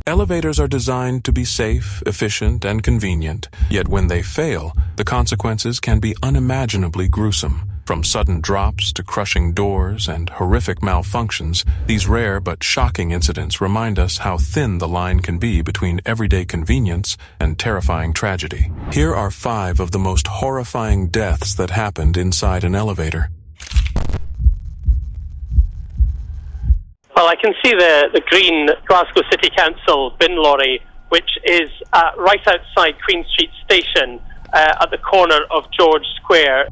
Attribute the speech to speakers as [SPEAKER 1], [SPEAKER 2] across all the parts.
[SPEAKER 1] Elevators are designed to be safe, efficient, and convenient, yet when they fail, the consequences can be unimaginably gruesome. From sudden drops to crushing doors and horrific malfunctions, these rare but shocking incidents remind us how thin the line can be between everyday convenience and terrifying tragedy. Here are 5 of the most horrifying deaths that happened inside an elevator.
[SPEAKER 2] Well, I can see the green Glasgow City Council bin lorry, which is right outside Queen Street Station at the corner of George Square.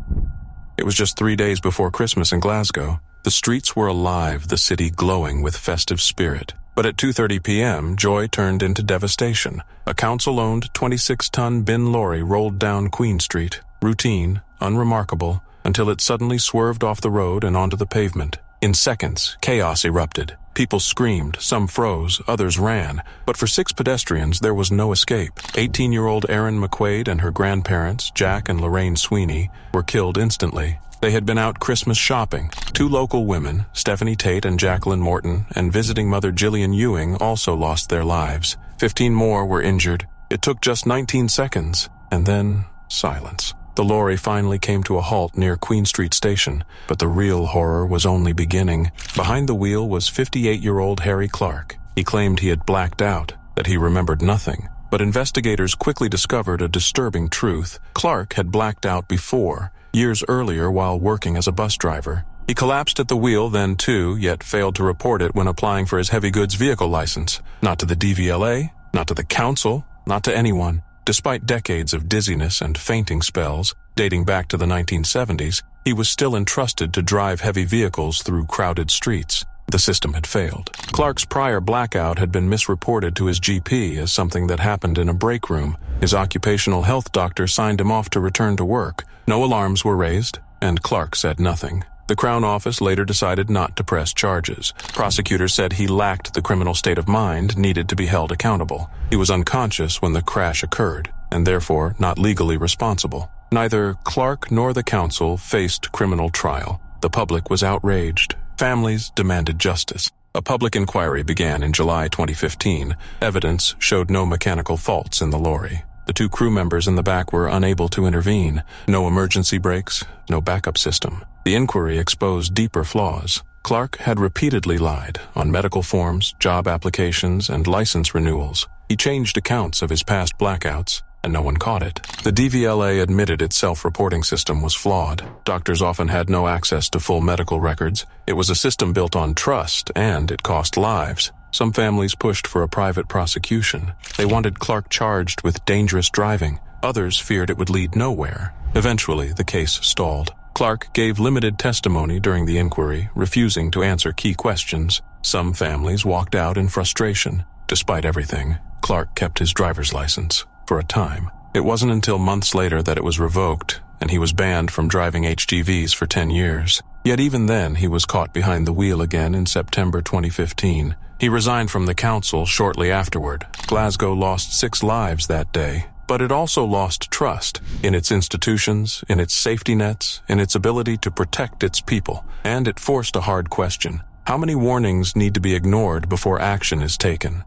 [SPEAKER 1] It was just 3 days before Christmas in Glasgow. The streets were alive, the city glowing with festive spirit. But at 2:30 p.m., joy turned into devastation. A council-owned 26-ton bin lorry rolled down Queen Street, routine, unremarkable, until it suddenly swerved off the road and onto the pavement. In seconds, chaos erupted. People screamed, some froze, others ran. But for 6 pedestrians, there was no escape. 18-year-old Erin McQuaid and her grandparents, Jack and Lorraine Sweeney, were killed instantly. They had been out Christmas shopping. 2 local women, Stephanie Tate and Jacqueline Morton, and visiting mother Gillian Ewing also lost their lives. 15 more were injured. It took just 19 seconds, and then silence. The lorry finally came to a halt near Queen Street Station, but the real horror was only beginning. Behind the wheel was 58-year-old Harry Clark. He claimed he had blacked out, that he remembered nothing. But investigators quickly discovered a disturbing truth. Clark had blacked out before, years earlier while working as a bus driver. He collapsed at the wheel then too, yet failed to report it when applying for his heavy goods vehicle license. Not to the DVLA, not to the council, not to anyone. Despite decades of dizziness and fainting spells, dating back to the 1970s, he was still entrusted to drive heavy vehicles through crowded streets. The system had failed. Clark's prior blackout had been misreported to his GP as something that happened in a break room. His occupational health doctor signed him off to return to work. No alarms were raised, and Clark said nothing. The Crown Office later decided not to press charges. Prosecutors said he lacked the criminal state of mind needed to be held accountable. He was unconscious when the crash occurred, and therefore not legally responsible. Neither Clark nor the council faced criminal trial. The public was outraged. Families demanded justice. A public inquiry began in July 2015. Evidence showed no mechanical faults in the lorry. The 2 crew members in the back were unable to intervene. No emergency brakes, no backup system. The inquiry exposed deeper flaws. Clark had repeatedly lied on medical forms, job applications, and license renewals. He changed accounts of his past blackouts, and no one caught it. The DVLA admitted its self-reporting system was flawed. Doctors often had no access to full medical records. It was a system built on trust, and it cost lives. Some families pushed for a private prosecution. They wanted Clark charged with dangerous driving. Others feared it would lead nowhere. Eventually, the case stalled. Clark gave limited testimony during the inquiry, refusing to answer key questions. Some families walked out in frustration. Despite everything, Clark kept his driver's license for a time. It wasn't until months later that it was revoked, and he was banned from driving HGVs for 10 years. Yet even then, he was caught behind the wheel again in September 2015. He resigned from the council shortly afterward. Glasgow lost 6 lives that day, but it also lost trust in its institutions, in its safety nets, in its ability to protect its people. And it forced a hard question. How many warnings need to be ignored before action is taken?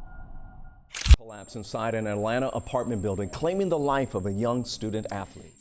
[SPEAKER 3] Collapse inside an Atlanta apartment building, claiming the life of a young student athlete.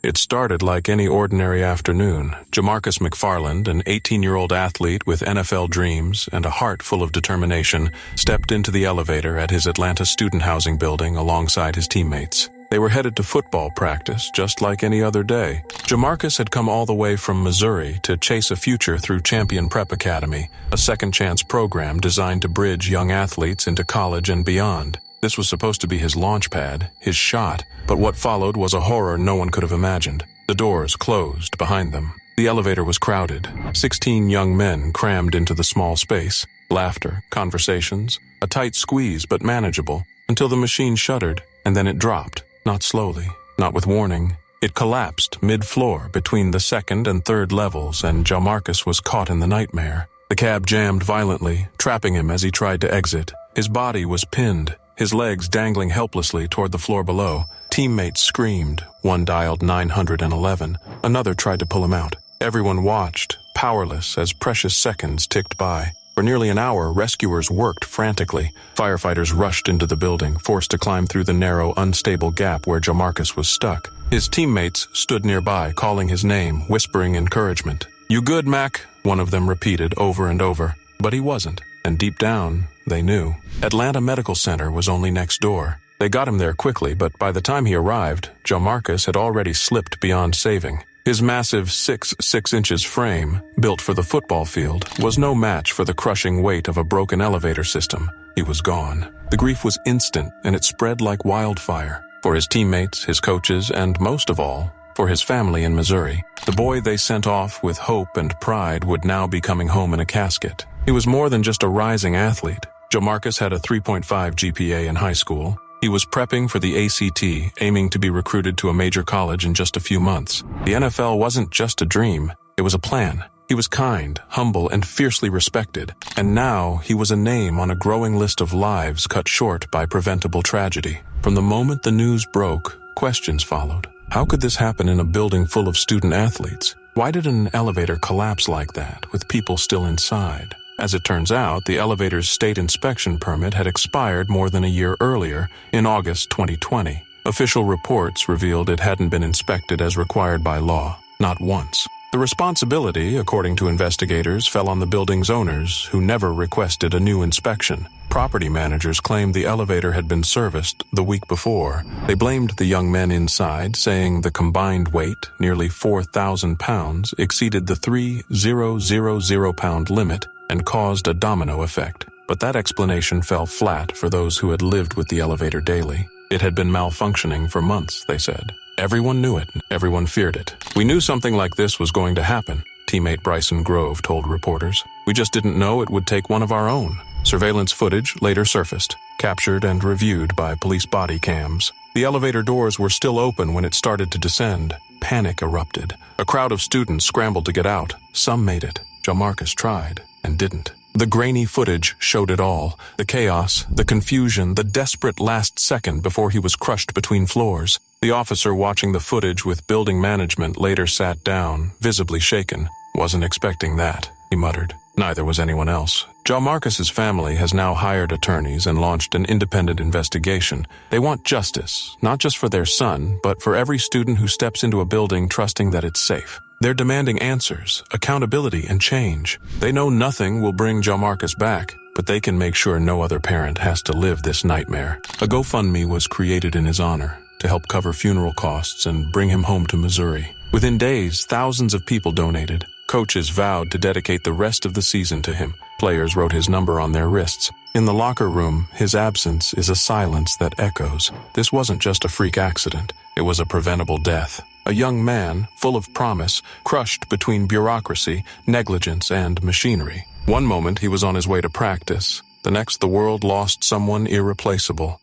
[SPEAKER 1] It started like any ordinary afternoon. JauMarcus McFarland, an 18-year-old athlete with NFL dreams and a heart full of determination, stepped into the elevator at his Atlanta student housing building alongside his teammates. They were headed to football practice just like any other day. JauMarcus had come all the way from Missouri to chase a future through Champion Prep Academy, a second-chance program designed to bridge young athletes into college and beyond. This was supposed to be his launch pad, his shot, but what followed was a horror no one could have imagined. The doors closed behind them. The elevator was crowded. 16 young men crammed into the small space. Laughter, conversations, a tight squeeze but manageable, until the machine shuddered, and then it dropped. Not slowly, not with warning. It collapsed mid-floor between the 2nd and 3rd levels, and JauMarcus was caught in the nightmare. The cab jammed violently, trapping him as he tried to exit. His body was pinned, his legs dangling helplessly toward the floor below. Teammates screamed. One dialed 911. Another tried to pull him out. Everyone watched, powerless as precious seconds ticked by. For nearly an hour, rescuers worked frantically. Firefighters rushed into the building, forced to climb through the narrow, unstable gap where JauMarcus was stuck. His teammates stood nearby, calling his name, whispering encouragement. "You good, Mac?" one of them repeated over and over. But he wasn't, and deep down, they knew. Atlanta Medical Center was only next door. They got him there quickly, but by the time he arrived, JauMarcus had already slipped beyond saving. His massive 6'6" frame, built for the football field, was no match for the crushing weight of a broken elevator system. He was gone. The grief was instant, and it spread like wildfire. For his teammates, his coaches, and most of all, for his family in Missouri. The boy they sent off with hope and pride would now be coming home in a casket. He was more than just a rising athlete. JauMarcus had a 3.5 GPA in high school. He was prepping for the ACT, aiming to be recruited to a major college in just a few months. The NFL wasn't just a dream, it was a plan. He was kind, humble, and fiercely respected. And now he was a name on a growing list of lives cut short by preventable tragedy. From the moment the news broke, questions followed. How could this happen in a building full of student athletes? Why did an elevator collapse like that, with people still inside? As it turns out, the elevator's state inspection permit had expired more than a year earlier, in August 2020. Official reports revealed it hadn't been inspected as required by law, not once. The responsibility, according to investigators, fell on the building's owners, who never requested a new inspection. Property managers claimed the elevator had been serviced the week before. They blamed the young men inside, saying the combined weight, nearly 4,000 pounds, exceeded the 3,000-pound limit and caused a domino effect. But that explanation fell flat for those who had lived with the elevator daily. It had been malfunctioning for months, they said. Everyone knew it. Everyone feared it. "We knew something like this was going to happen," teammate Bryson Grove told reporters. "We just didn't know it would take one of our own." Surveillance footage later surfaced, captured and reviewed by police body cams. The elevator doors were still open when it started to descend. Panic erupted. A crowd of students scrambled to get out. Some made it. JauMarcus tried and didn't. The grainy footage showed it all. The chaos, the confusion, the desperate last second before he was crushed between floors. The officer watching the footage with building management later sat down, visibly shaken. "Wasn't expecting that," he muttered. Neither was anyone else. JauMarcus's family has now hired attorneys and launched an independent investigation. They want justice, not just for their son, but for every student who steps into a building trusting that it's safe. They're demanding answers, accountability, and change. They know nothing will bring JauMarcus back, but they can make sure no other parent has to live this nightmare. A GoFundMe was created in his honor to help cover funeral costs and bring him home to Missouri. Within days, thousands of people donated. Coaches vowed to dedicate the rest of the season to him. Players wrote his number on their wrists. In the locker room, his absence is a silence that echoes. This wasn't just a freak accident. It was a preventable death. A young man, full of promise, crushed between bureaucracy, negligence, and machinery. One moment he was on his way to practice. The next, the world lost someone irreplaceable.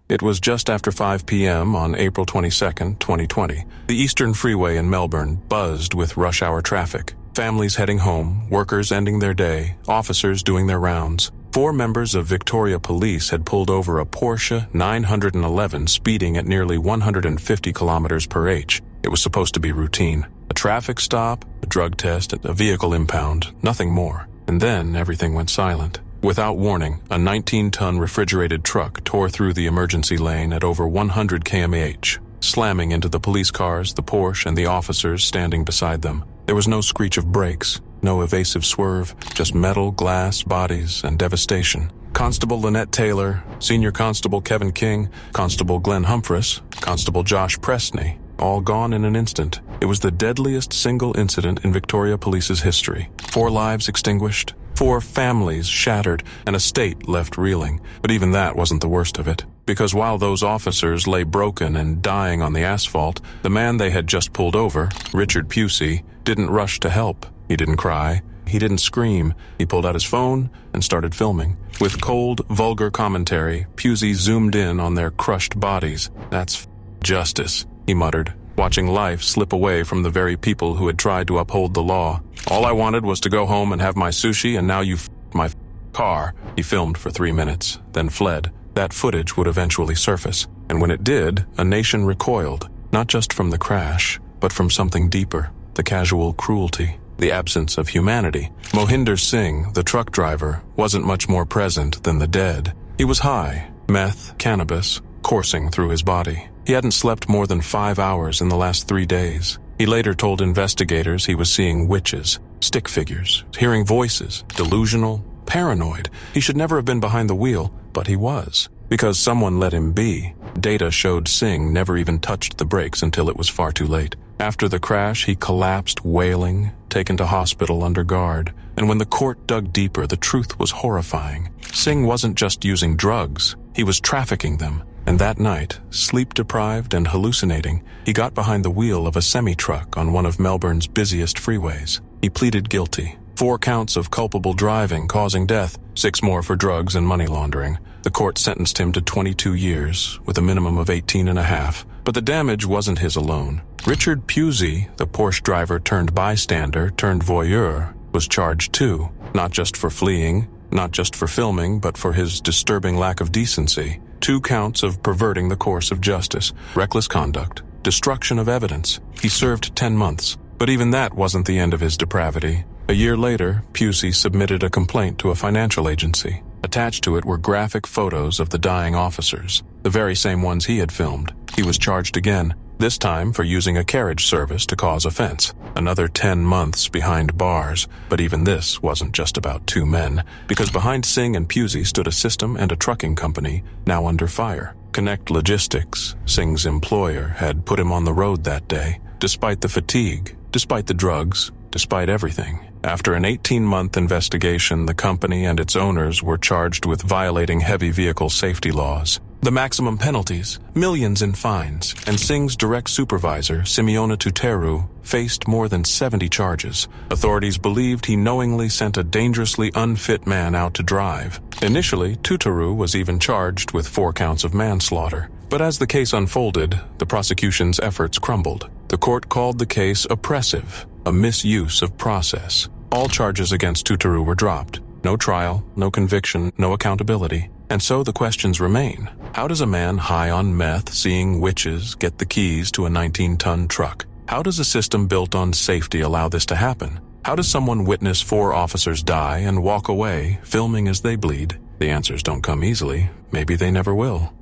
[SPEAKER 1] It was just after 5 p.m. on April 22, 2020. The Eastern Freeway in Melbourne buzzed with rush hour traffic. Families heading home, workers ending their day, officers doing their rounds. 4 members of Victoria Police had pulled over a Porsche 911 speeding at nearly 150 kilometers per h. It was supposed to be routine. A traffic stop, a drug test, a vehicle impound, nothing more. And then everything went silent. Without warning, a 19-ton refrigerated truck tore through the emergency lane at over 100 km/h, slamming into the police cars, the Porsche, and the officers standing beside them. There was no screech of brakes, no evasive swerve, just metal, glass, bodies, and devastation. Constable Lynette Taylor, Senior Constable Kevin King, Constable Glenn Humphreys, Constable Josh Presney, all gone in an instant. It was the deadliest single incident in Victoria Police's history. 4 lives extinguished, 4 families shattered, and a state left reeling. But even that wasn't the worst of it. Because while those officers lay broken and dying on the asphalt, the man they had just pulled over, Richard Pusey, didn't rush to help. He didn't cry. He didn't scream. He pulled out his phone and started filming. With cold, vulgar commentary, Pusey zoomed in on their crushed bodies. "That's justice," he muttered, watching life slip away from the very people who had tried to uphold the law. "All I wanted was to go home and have my sushi, and now you my car." He filmed for 3 minutes, then fled. That footage would eventually surface, and when it did, a nation recoiled, not just from the crash, but from something deeper, the casual cruelty. the absence of humanity. Mohinder Singh, the truck driver, wasn't much more present than the dead. He was high, meth, cannabis, coursing through his body. He hadn't slept more than 5 hours in the last 3 days. He later told investigators he was seeing witches, stick figures, hearing voices, delusional, paranoid. He should never have been behind the wheel, but he was. Because someone let him be. Data showed Singh never even touched the brakes until it was far too late. After the crash, he collapsed, wailing, taken to hospital under guard. And when the court dug deeper, the truth was horrifying. Singh wasn't just using drugs, he was trafficking them. And that night, sleep-deprived and hallucinating, he got behind the wheel of a semi-truck on one of Melbourne's busiest freeways. He pleaded guilty. 4 counts of culpable driving causing death, 6 more for drugs and money laundering. The court sentenced him to 22 years, with a minimum of 18 and a half. But the damage wasn't his alone. Richard Pusey, the Porsche driver turned bystander turned voyeur, was charged too, not just for fleeing, not just for filming, but for his disturbing lack of decency. 2 counts of perverting the course of justice, reckless conduct, destruction of evidence. He served 10 months, but even that wasn't the end of his depravity. A year later, Pusey submitted a complaint to a financial agency. Attached to it were graphic photos of the dying officers, the very same ones he had filmed. He was charged again, this time for using a carriage service to cause offense. Another 10 months behind bars, but even this wasn't just about 2 men, because behind Singh and Pusey stood a system and a trucking company now under fire. Connect Logistics, Singh's employer, had put him on the road that day, despite the fatigue, despite the drugs, despite everything. After an 18-month investigation, the company and its owners were charged with violating heavy vehicle safety laws. The maximum penalties, millions in fines, and Singh's direct supervisor, Simeona Tuteru, faced more than 70 charges. Authorities believed he knowingly sent a dangerously unfit man out to drive. Initially, Tuteru was even charged with 4 counts of manslaughter. But as the case unfolded, the prosecution's efforts crumbled. The court called the case oppressive, a misuse of process. All charges against Tuteru were dropped. No trial, no conviction, no accountability. And so the questions remain. How does a man high on meth, seeing witches, get the keys to a 19-ton truck? How does a system built on safety allow this to happen? How does someone witness 4 officers die and walk away, filming as they bleed? The answers don't come easily. Maybe they never will.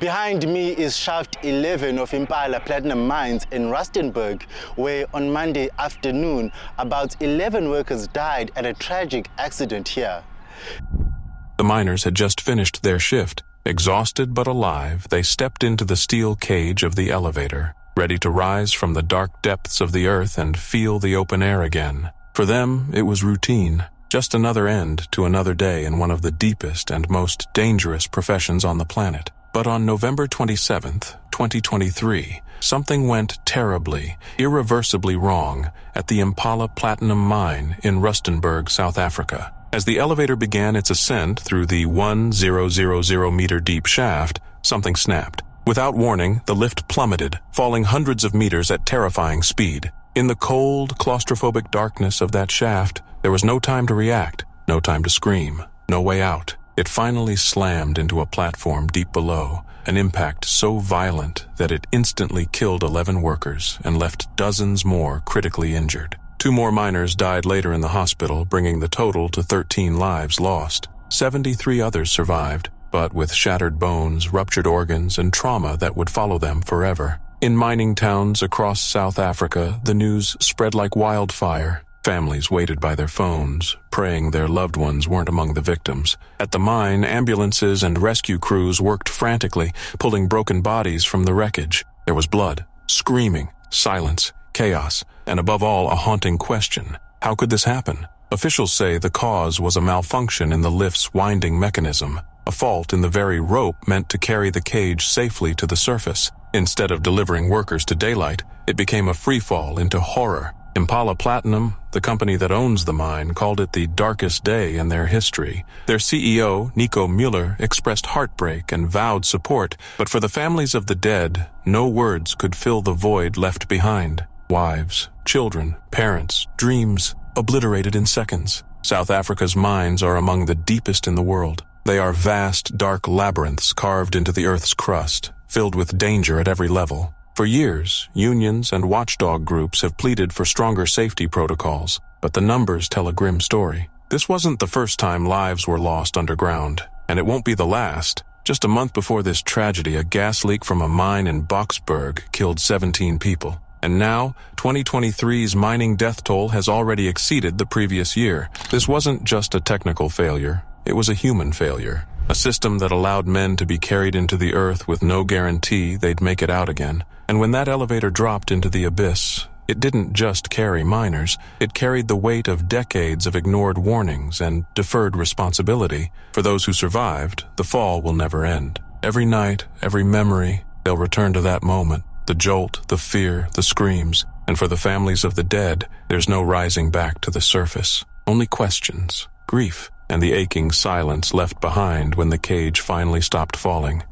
[SPEAKER 4] Behind me is Shaft 11 of Impala Platinum Mines in Rustenburg, where on Monday afternoon, about 11 workers died at a tragic accident here.
[SPEAKER 1] The miners had just finished their shift. Exhausted but alive, they stepped into the steel cage of the elevator, ready to rise from the dark depths of the earth and feel the open air again. For them, it was routine, just another end to another day in one of the deepest and most dangerous professions on the planet. But on November 27th, 2023, something went terribly, irreversibly wrong at the Impala Platinum mine in Rustenburg, South Africa. As the elevator began its ascent through the 1,000-meter deep shaft, something snapped. Without warning, the lift plummeted, falling hundreds of meters at terrifying speed. In the cold, claustrophobic darkness of that shaft, there was no time to react, no time to scream, no way out. It finally slammed into a platform deep below, an impact so violent that it instantly killed 11 workers and left dozens more critically injured. 2 more miners died later in the hospital, bringing the total to 13 lives lost. 73 others survived, but with shattered bones, ruptured organs, and trauma that would follow them forever. In mining towns across South Africa, the news spread like wildfire. Families waited by their phones, praying their loved ones weren't among the victims. At the mine, ambulances and rescue crews worked frantically, pulling broken bodies from the wreckage. There was blood, screaming, silence, chaos, and above all, a haunting question. How could this happen? Officials say the cause was a malfunction in the lift's winding mechanism, a fault in the very rope meant to carry the cage safely to the surface. Instead of delivering workers to daylight, it became a freefall into horror. Impala Platinum, the company that owns the mine, called it the darkest day in their history. Their CEO, Nico Mueller, expressed heartbreak and vowed support, but for the families of the dead, no words could fill the void left behind. Wives, children, parents, dreams, obliterated in seconds. South Africa's mines are among the deepest in the world. They are vast, dark labyrinths carved into the Earth's crust, filled with danger at every level. For For years, unions and watchdog groups have pleaded for stronger safety protocols, but the numbers tell a grim story. This wasn't the first time lives were lost underground, and it won't be the last. Just a month before this tragedy, a gas leak from a mine in Boksburg killed 17 people. And now, 2023's mining death toll has already exceeded the previous year. This wasn't just a technical failure, it was a human failure. A system that allowed men to be carried into the earth with no guarantee they'd make it out again. And when that elevator dropped into the abyss, it didn't just carry miners, it carried the weight of decades of ignored warnings and deferred responsibility. For those who survived, the fall will never end. Every night, every memory, they'll return to that moment. The jolt, the fear, the screams. And for the families of the dead, there's no rising back to the surface. Only questions, grief, and the aching silence left behind when the cage finally stopped falling.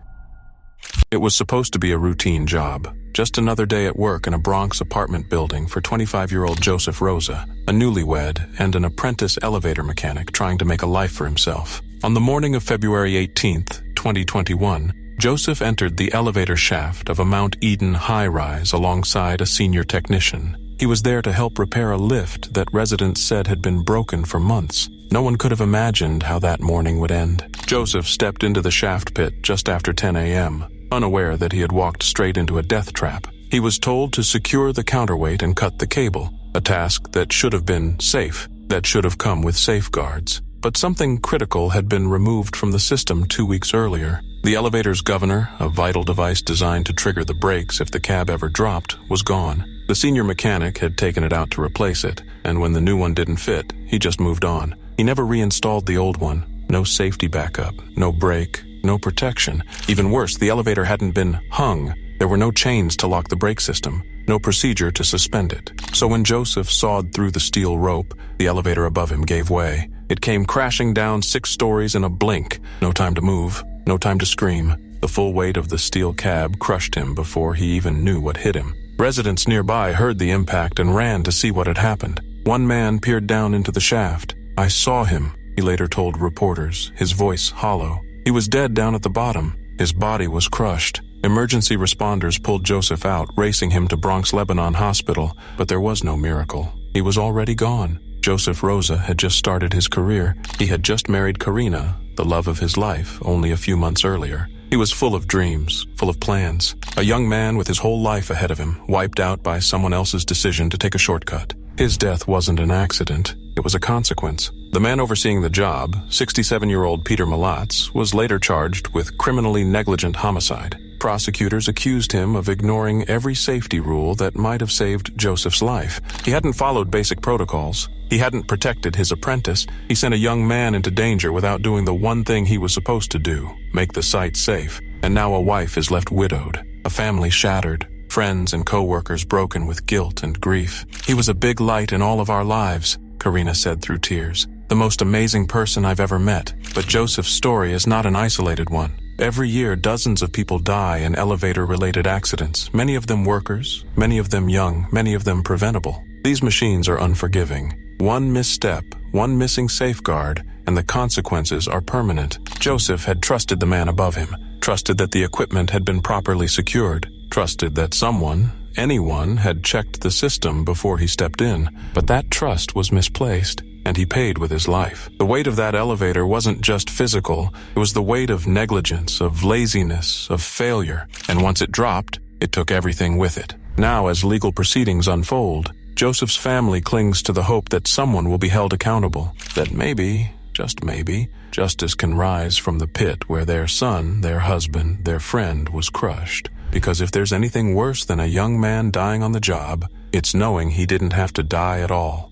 [SPEAKER 1] It was supposed to be a routine job. Just another day at work in a Bronx apartment building for 25-year-old Joseph Rosa, a newlywed and an apprentice elevator mechanic trying to make a life for himself. On the morning of February 18th, 2021, Joseph entered the elevator shaft of a Mount Eden high-rise alongside a senior technician. He was there to help repair a lift that residents said had been broken for months. No one could have imagined how that morning would end. Joseph stepped into the shaft pit just after 10 a.m., unaware that he had walked straight into a death trap. He was told to secure the counterweight and cut the cable, a task that should have been safe, that should have come with safeguards. But something critical had been removed from the system 2 weeks earlier. The elevator's governor, a vital device designed to trigger the brakes if the cab ever dropped, was gone. The senior mechanic had taken it out to replace it, and when the new one didn't fit, he just moved on. He never reinstalled the old one. No safety backup, no brake, no protection. Even worse, the elevator hadn't been hung. There were no chains to lock the brake system, no procedure to suspend it. So when Joseph sawed through the steel rope, the elevator above him gave way. It came crashing down 6 stories in a blink. No time to move, no time to scream. The full weight of the steel cab crushed him before he even knew what hit him. Residents nearby heard the impact and ran to see what had happened. One man peered down into the shaft. "I saw him," he later told reporters, his voice hollow. He was dead down at the bottom. His body was crushed. Emergency responders pulled Joseph out, racing him to Bronx Lebanon Hospital, but there was no miracle. He was already gone. Joseph Rosa had just started his career. He had just married Karina, the love of his life, only a few months earlier. He was full of dreams, full of plans. A young man with his whole life ahead of him, wiped out by someone else's decision to take a shortcut. His death wasn't an accident. It was a consequence. The man overseeing the job, 67-year-old Peter Malatz, was later charged with criminally negligent homicide. Prosecutors accused him of ignoring every safety rule that might have saved Joseph's life. He hadn't followed basic protocols. He hadn't protected his apprentice. He sent a young man into danger without doing the one thing he was supposed to do, make the site safe. And now a wife is left widowed, a family shattered, friends and co-workers broken with guilt and grief. "He was a big light in all of our lives," Karina said through tears. "The most amazing person I've ever met. But Joseph's story is not an isolated one. Every year, dozens of people die in elevator-related accidents, many of them workers, many of them young, many of them preventable. These machines are unforgiving. One misstep, one missing safeguard, and the consequences are permanent." Joseph had trusted the man above him, trusted that the equipment had been properly secured, trusted that someone, anyone, had checked the system before he stepped in. But that trust was misplaced, and he paid with his life. The weight of that elevator wasn't just physical, it was the weight of negligence, of laziness, of failure. And once it dropped, it took everything with it. Now, as legal proceedings unfold, Joseph's family clings to the hope that someone will be held accountable, that maybe, just maybe, justice can rise from the pit where their son, their husband, their friend was crushed. Because if there's anything worse than a young man dying on the job, it's knowing he didn't have to die at all.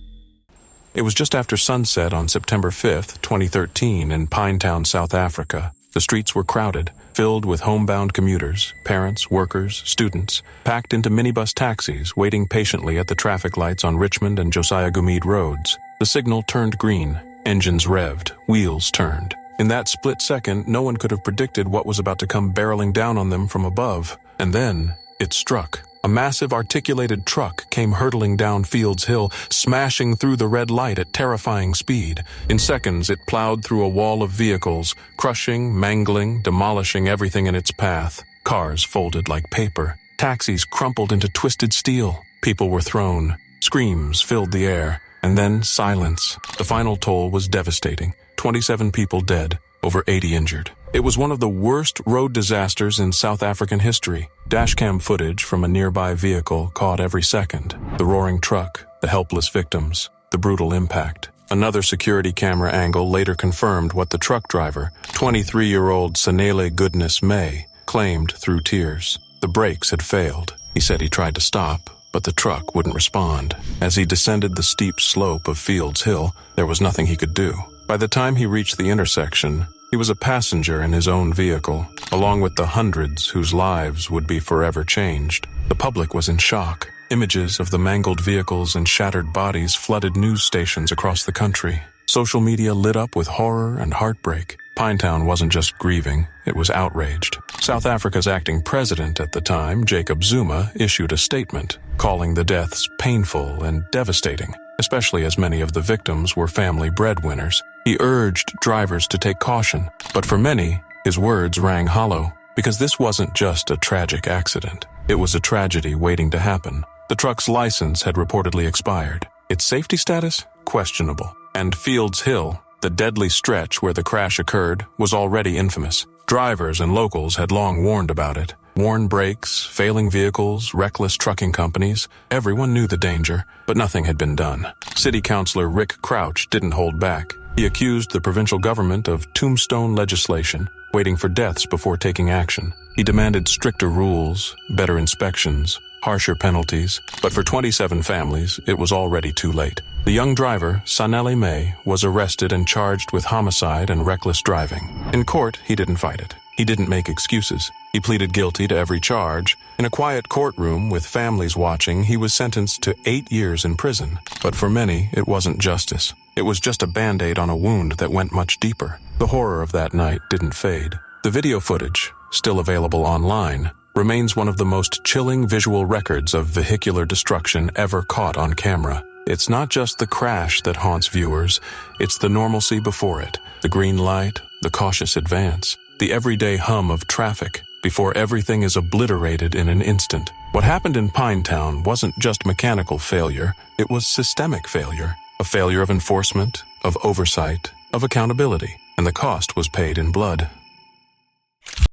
[SPEAKER 1] It was just after sunset on September 5th, 2013 in Pinetown, South Africa. The streets were crowded, filled with homebound commuters, parents, workers, students, packed into minibus taxis waiting patiently at the traffic lights on Richmond and Josiah Gumede roads. The signal turned green, engines revved, wheels turned. In that split second, no one could have predicted what was about to come barreling down on them from above. And then, it struck. A massive articulated truck came hurtling down Fields Hill, smashing through the red light at terrifying speed. In seconds, it plowed through a wall of vehicles, crushing, mangling, demolishing everything in its path. Cars folded like paper. Taxis crumpled into twisted steel. People were thrown. Screams filled the air. And then silence. The final toll was devastating. 27 people dead, over 80 injured. It was one of the worst road disasters in South African history. Dashcam footage from a nearby vehicle caught every second. The roaring truck, the helpless victims, the brutal impact. Another security camera angle later confirmed what the truck driver, 23-year-old Sanele Goodness May, claimed through tears. The brakes had failed. He said he tried to stop, but the truck wouldn't respond. As he descended the steep slope of Fields Hill, there was nothing he could do. By the time he reached the intersection, he was a passenger in his own vehicle, along with the hundreds whose lives would be forever changed. The public was in shock. Images of the mangled vehicles and shattered bodies flooded news stations across the country. Social media lit up with horror and heartbreak. Pinetown wasn't just grieving, it was outraged. South Africa's acting president at the time, Jacob Zuma, issued a statement, calling the deaths painful and devastating, especially as many of the victims were family breadwinners. He urged drivers to take caution, but for many, his words rang hollow, because this wasn't just a tragic accident. It was a tragedy waiting to happen. The truck's license had reportedly expired. Its safety status? Questionable. And Fields Hill, the deadly stretch where the crash occurred, was already infamous. Drivers and locals had long warned about it. Worn brakes, failing vehicles, reckless trucking companies. Everyone knew the danger, but nothing had been done. City Councilor Rick Crouch didn't hold back. He accused the provincial government of tombstone legislation, waiting for deaths before taking action. He demanded stricter rules, better inspections, harsher penalties, but for 27 families, it was already too late. The young driver, Sanele May, was arrested and charged with homicide and reckless driving. In court, he didn't fight it. He didn't make excuses. He pleaded guilty to every charge. In a quiet courtroom with families watching, he was sentenced to 8 years in prison. But for many, it wasn't justice. It was just a Band-Aid on a wound that went much deeper. The horror of that night didn't fade. The video footage, still available online, remains one of the most chilling visual records of vehicular destruction ever caught on camera. It's not just the crash that haunts viewers, it's the normalcy before it, the green light, the cautious advance, the everyday hum of traffic before everything is obliterated in an instant. What happened in Pinetown wasn't just mechanical failure, it was systemic failure. A failure of enforcement, of oversight, of accountability, and the cost was paid in blood.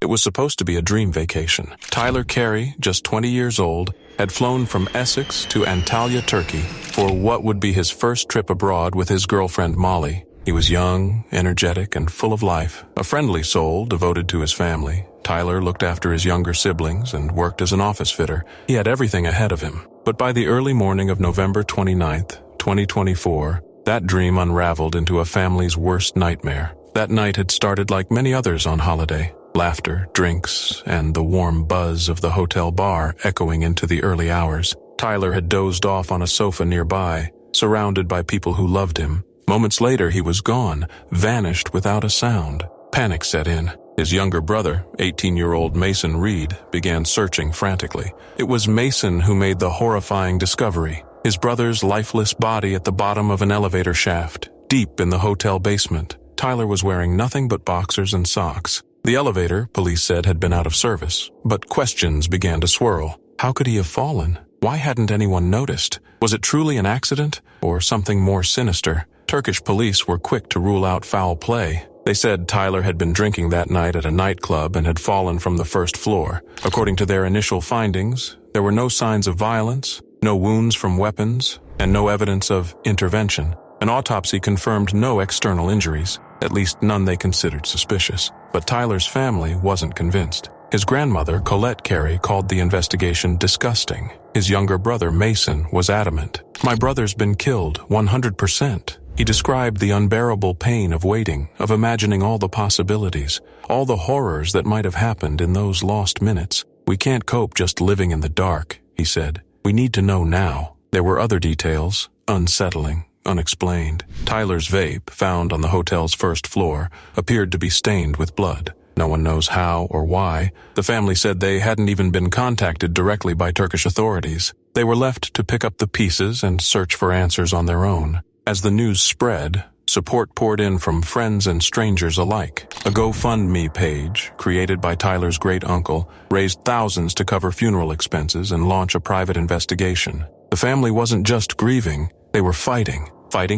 [SPEAKER 1] It was supposed to be a dream vacation. Tyler Kerry, just 20 years old, had flown from Essex to Antalya, Turkey, for what would be his first trip abroad with his girlfriend Molly. He was young, energetic, and full of life, a friendly soul devoted to his family. Tyler looked after his younger siblings and worked as an office fitter. He had everything ahead of him. But by the early morning of November 29th, 2024, that dream unraveled into a family's worst nightmare. That night had started like many others on holiday. Laughter, drinks, and the warm buzz of the hotel bar echoing into the early hours. Tyler had dozed off on a sofa nearby, surrounded by people who loved him. Moments later, he was gone, vanished without a sound. Panic set in. His younger brother, 18-year-old Mason Reed, began searching frantically. It was Mason who made the horrifying discovery. His brother's lifeless body at the bottom of an elevator shaft, deep in the hotel basement. Tyler was wearing nothing but boxers and socks. The elevator, police said, had been out of service, but questions began to swirl. How could he have fallen? Why hadn't anyone noticed? Was it truly an accident, or something more sinister? Turkish police were quick to rule out foul play. They said Tyler had been drinking that night at a nightclub and had fallen from the first floor. According to their initial findings, there were no signs of violence, no wounds from weapons, and no evidence of intervention. An autopsy confirmed no external injuries, at least none they considered suspicious. But Tyler's family wasn't convinced. His grandmother, Colette Kerry, called the investigation disgusting. His younger brother, Mason, was adamant. "My brother's been killed, 100%. He described the unbearable pain of waiting, of imagining all the possibilities, all the horrors that might have happened in those lost minutes. "We can't cope just living in the dark," he said. "We need to know now." There were other details, unsettling, unexplained. Tyler's vape, found on the hotel's first floor, appeared to be stained with blood. No one knows how or why. The family said they hadn't even been contacted directly by Turkish authorities. They were left to pick up the pieces and search for answers on their own. As the news spread, Support poured in from friends and strangers alike. A GoFundMe page, created by Tyler's great-uncle, raised thousands to cover funeral expenses and launch a private investigation. The family wasn't just grieving, they were fighting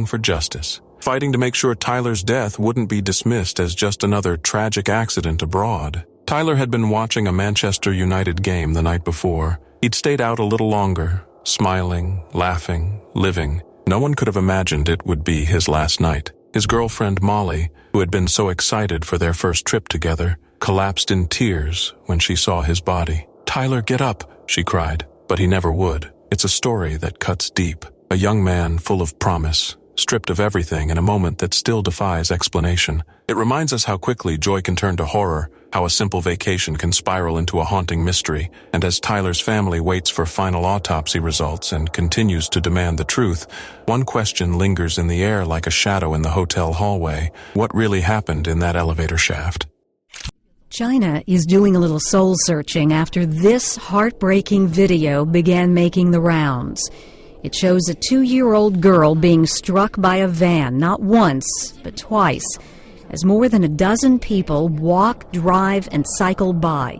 [SPEAKER 1] for justice. Fighting to make sure Tyler's death wouldn't be dismissed as just another tragic accident abroad. Tyler had been watching a Manchester United game the night before. He'd stayed out a little longer, smiling, laughing, living. No one could have imagined it would be his last night. His girlfriend Molly, who had been so excited for their first trip together, collapsed in tears when she saw his body. "Tyler, get up," she cried, but he never would. It's a story that cuts deep. A young man full of promise, stripped of everything in a moment that still defies explanation. It reminds us how quickly joy can turn to horror, how a simple vacation can spiral into a haunting mystery, and as Tyler's family waits for final autopsy results and continues to demand the truth, one question lingers in the air like a shadow in the hotel hallway. What really happened in that elevator shaft?
[SPEAKER 5] China is doing a little soul-searching after this heartbreaking video began making the rounds. It shows a 2-year-old girl being struck by a van, not once, but twice, as more than a dozen people walk, drive, and cycle by.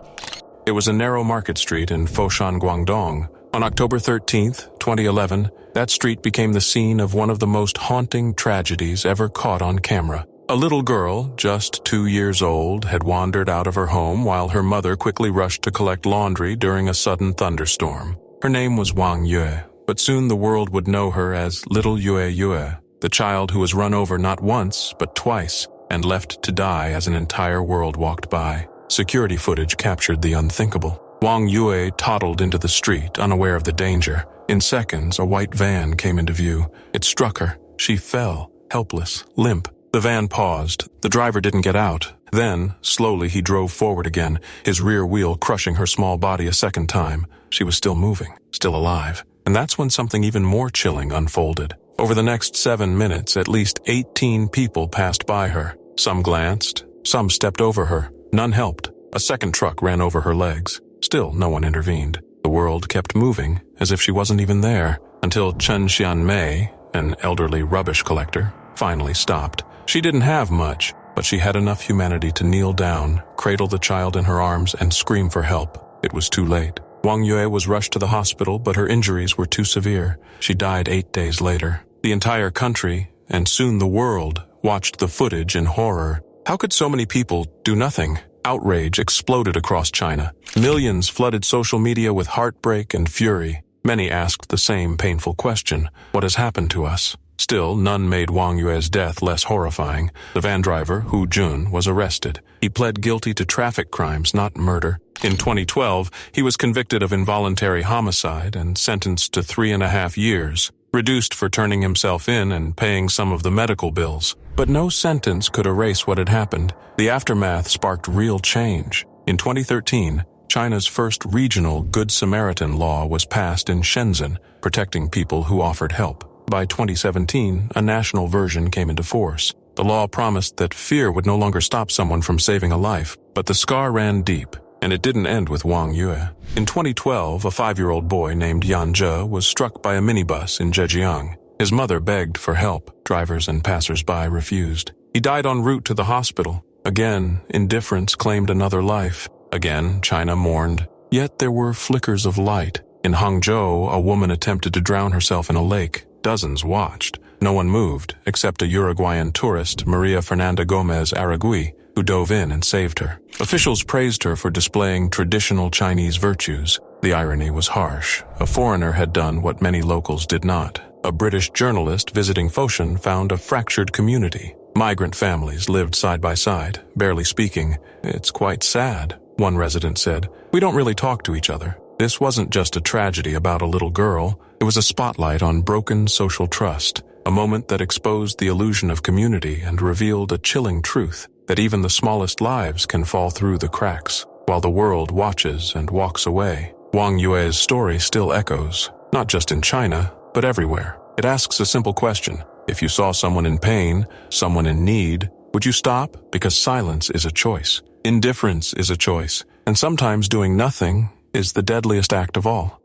[SPEAKER 1] It was a narrow market street in Foshan, Guangdong. On October 13th, 2011, that street became the scene of one of the most haunting tragedies ever caught on camera. A little girl, just 2 years old, had wandered out of her home while her mother quickly rushed to collect laundry during a sudden thunderstorm. Her name was Wang Yu, but soon the world would know her as Little Yue, the child who was run over not once, but twice, and left to die as an entire world walked by. Security footage captured the unthinkable. Wang Yu toddled into the street, unaware of the danger. In seconds, a white van came into view. It struck her. She fell, helpless, limp. The van paused. The driver didn't get out. Then, slowly, he drove forward again, his rear wheel crushing her small body a second time. She was still moving, still alive. And that's when something even more chilling unfolded. Over the next 7 minutes, at least 18 people passed by her. Some glanced, some stepped over her. None helped. A second truck ran over her legs. Still, no one intervened. The world kept moving, as if she wasn't even there, until Chen Xianmei, an elderly rubbish collector, finally stopped. She didn't have much, but she had enough humanity to kneel down, cradle the child in her arms, and scream for help. It was too late. Wang Yu was rushed to the hospital, but her injuries were too severe. She died 8 days later. The entire country, and soon the world, watched the footage in horror. How could so many people do nothing? Outrage exploded across China. Millions flooded social media with heartbreak and fury. Many asked the same painful question: what has happened to us? Still, none made Wang Yu's death less horrifying. The van driver, Hu Jun, was arrested. He pled guilty to traffic crimes, not murder. In 2012, he was convicted of involuntary homicide and sentenced to 3.5 years, reduced for turning himself in and paying some of the medical bills. But no sentence could erase what had happened. The aftermath sparked real change. In 2013, China's first regional Good Samaritan law was passed in Shenzhen, protecting people who offered help. By 2017, a national version came into force. The law promised that fear would no longer stop someone from saving a life, but the scar ran deep, and it didn't end with Wang Yu. In 2012, a 5-year-old boy named Yan Zhe was struck by a minibus in Zhejiang. His mother begged for help. Drivers and passers-by refused. He died en route to the hospital. Again, indifference claimed another life. Again, China mourned. Yet there were flickers of light. In Hangzhou, a woman attempted to drown herself in a lake. Dozens watched. No one moved, except a Uruguayan tourist, Maria Fernanda Gomez Aragui, who dove in and saved her. Officials praised her for displaying traditional Chinese virtues. The irony was harsh. A foreigner had done what many locals did not. A British journalist visiting Foshan found a fractured community. Migrant families lived side by side, barely speaking. "It's quite sad," one resident said. "We don't really talk to each other." This wasn't just a tragedy about a little girl. It was a spotlight on broken social trust, a moment that exposed the illusion of community and revealed a chilling truth, that even the smallest lives can fall through the cracks, while the world watches and walks away. Wang Yu's story still echoes, not just in China, but everywhere. It asks a simple question: if you saw someone in pain, someone in need, would you stop? Because silence is a choice. Indifference is a choice. And sometimes doing nothing is the deadliest act of all.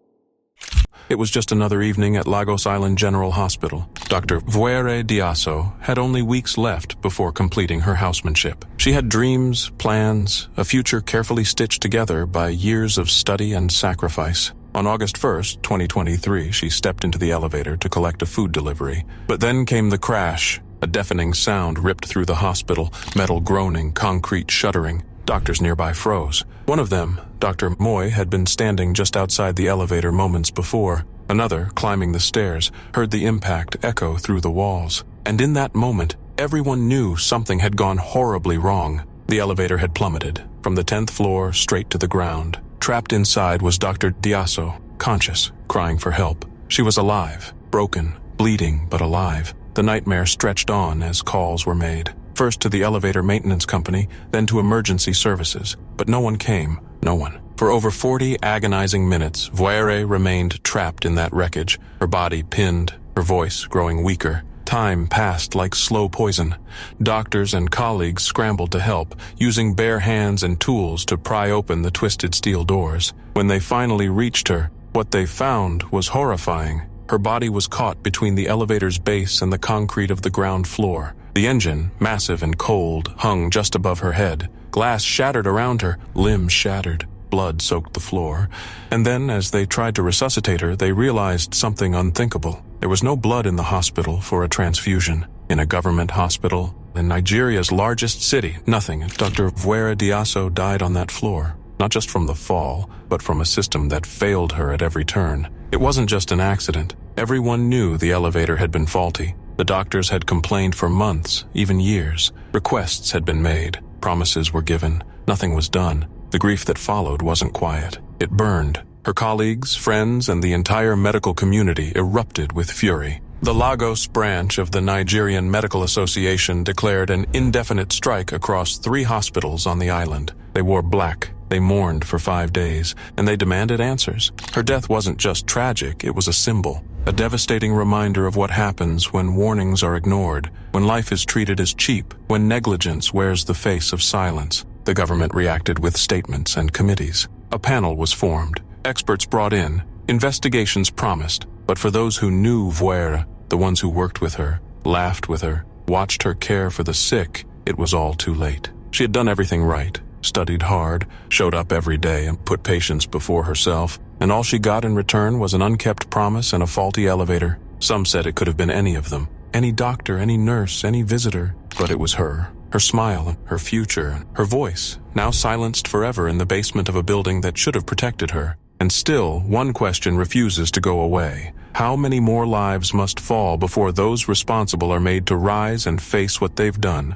[SPEAKER 1] It was just another evening at Lagos Island General Hospital. Dr. Vwaere Diaso had only weeks left before completing her housemanship. She had dreams, plans, a future carefully stitched together by years of study and sacrifice. On August 1st, 2023, she stepped into the elevator to collect a food delivery. But then came the crash. A deafening sound ripped through the hospital, metal groaning, concrete shuddering. Doctors nearby froze. One of them, Dr. Moy, had been standing just outside the elevator moments before. Another, climbing the stairs, heard the impact echo through the walls. And in that moment, everyone knew something had gone horribly wrong. The elevator had plummeted, from the 10th floor straight to the ground. Trapped inside was Dr. Diaso, conscious, crying for help. She was alive, broken, bleeding, but alive. The nightmare stretched on as calls were made. First to the elevator maintenance company, then to emergency services. But no one came. No one. For over 40 agonizing minutes, Vwaere remained trapped in that wreckage, her body pinned, her voice growing weaker. Time passed like slow poison. Doctors and colleagues scrambled to help, using bare hands and tools to pry open the twisted steel doors. When they finally reached her, what they found was horrifying. Her body was caught between the elevator's base and the concrete of the ground floor. The engine, massive and cold, hung just above her head. Glass shattered around her, limbs shattered. Blood soaked the floor. And then, as they tried to resuscitate her, they realized something unthinkable. There was no blood in the hospital for a transfusion. In a government hospital, in Nigeria's largest city, nothing. Dr. Vwaere Diaso died on that floor. Not just from the fall, but from a system that failed her at every turn. It wasn't just an accident. Everyone knew the elevator had been faulty. The doctors had complained for months, even years. Requests had been made. Promises were given. Nothing was done. The grief that followed wasn't quiet. It burned. Her colleagues, friends, and the entire medical community erupted with fury. The Lagos branch of the Nigerian Medical Association declared an indefinite strike across 3 hospitals on the island. They wore black. They mourned for 5 days, and they demanded answers. Her death wasn't just tragic, it was a symbol. A devastating reminder of what happens when warnings are ignored, when life is treated as cheap, when negligence wears the face of silence. The government reacted with statements and committees. A panel was formed. Experts brought in. Investigations promised. But for those who knew Vwaere, the ones who worked with her, laughed with her, watched her care for the sick, it was all too late. She had done everything right, studied hard, showed up every day and put patients before herself, and all she got in return was an unkept promise and a faulty elevator. Some said it could have been any of them. Any doctor, any nurse, any visitor. But it was her. Her smile, her future, her voice, now silenced forever in the basement of a building that should have protected her. And still, one question refuses to go away. How many more lives must fall before those responsible are made to rise and face what they've done?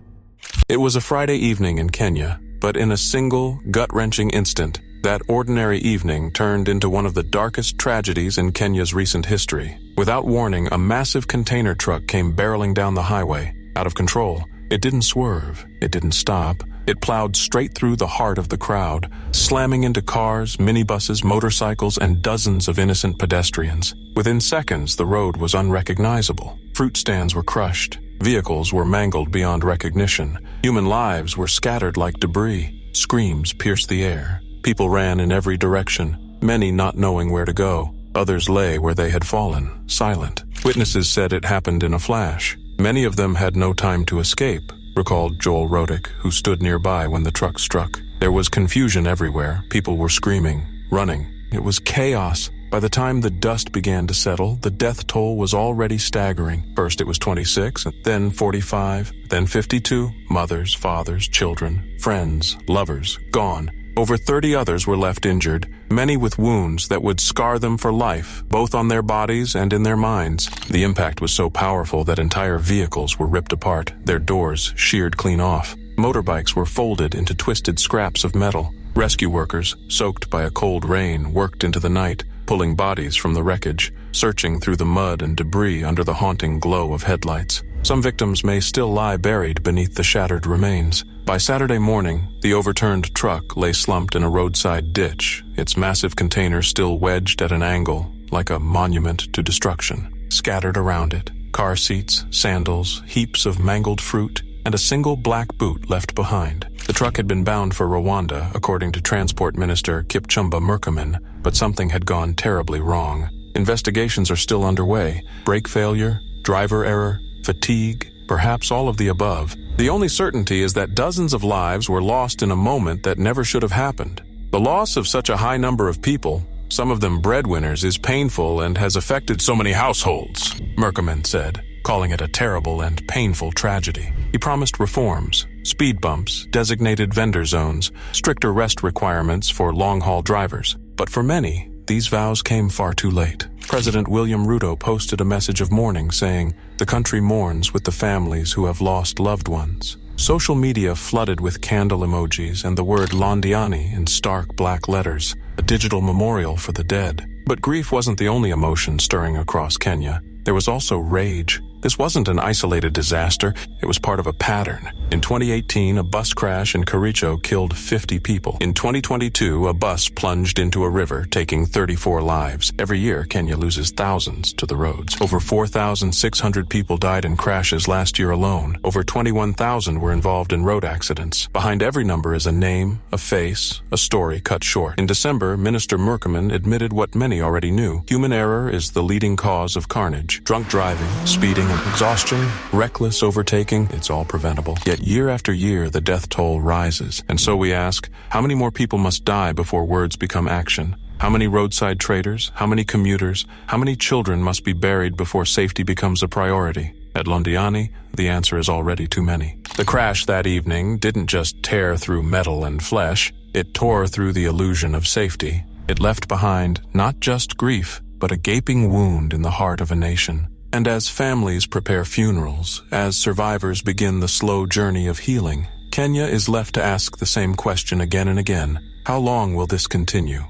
[SPEAKER 1] It was a Friday evening in Kenya, but in a single, gut-wrenching instant, that ordinary evening turned into one of the darkest tragedies in Kenya's recent history. Without warning, a massive container truck came barreling down the highway, out of control. It didn't swerve. It didn't stop. It plowed straight through the heart of the crowd, slamming into cars, minibuses, motorcycles, and dozens of innocent pedestrians. Within seconds, the road was unrecognizable. Fruit stands were crushed. Vehicles were mangled beyond recognition. Human lives were scattered like debris. Screams pierced the air. People ran in every direction, many not knowing where to go. Others lay where they had fallen, silent. Witnesses said it happened in a flash. Many of them had no time to escape, recalled Joel Rodick, who stood nearby when the truck struck. There was confusion everywhere. People were screaming, running. It was chaos. By the time the dust began to settle, the death toll was already staggering. First it was 26, then 45, then 52. Mothers, fathers, children, friends, lovers, gone. Over 30 others were left injured, many with wounds that would scar them for life, both on their bodies and in their minds. The impact was so powerful that entire vehicles were ripped apart, their doors sheared clean off. Motorbikes were folded into twisted scraps of metal. Rescue workers, soaked by a cold rain, worked into the night, pulling bodies from the wreckage, searching through the mud and debris under the haunting glow of headlights. Some victims may still lie buried beneath the shattered remains. By Saturday morning, the overturned truck lay slumped in a roadside ditch, its massive container still wedged at an angle, like a monument to destruction. Scattered around it, car seats, sandals, heaps of mangled fruit, and a single black boot left behind. The truck had been bound for Rwanda, according to Transport Minister Kipchumba Murkomen, but something had gone terribly wrong. Investigations are still underway. Brake failure, driver error, fatigue, perhaps all of the above. The only certainty is that dozens of lives were lost in a moment that never should have happened. The loss of such a high number of people, some of them breadwinners, is painful and has affected so many households, Murkomen said, calling it a terrible and painful tragedy. He promised reforms, speed bumps, designated vendor zones, stricter rest requirements for long-haul drivers. But for many, these vows came far too late. President William Ruto posted a message of mourning saying, "The country mourns with the families who have lost loved ones." Social media flooded with candle emojis and the word Londani in stark black letters, a digital memorial for the dead. But grief wasn't the only emotion stirring across Kenya. There was also rage. This wasn't an isolated disaster, it was part of a pattern. In 2018, a bus crash in Kericho killed 50 people. In 2022, a bus plunged into a river, taking 34 lives. Every year, Kenya loses thousands to the roads. Over 4,600 people died in crashes last year alone. Over 21,000 were involved in road accidents. Behind every number is a name, a face, a story cut short. In December, Minister Murkomen admitted what many already knew. Human error is the leading cause of carnage. Drunk driving, speeding, and exhaustion, reckless overtaking, it's all preventable. Yet year after year, the death toll rises. And so we ask, how many more people must die before words become action? How many roadside traders? How many commuters? How many children must be buried before safety becomes a priority? At Londani, the answer is already too many. The crash that evening didn't just tear through metal and flesh, it tore through the illusion of safety. It left behind not just grief, but a gaping wound in the heart of a nation. And as families prepare funerals, as survivors begin the slow journey of healing, Kenya is left to ask the same question again and again. How long will this continue?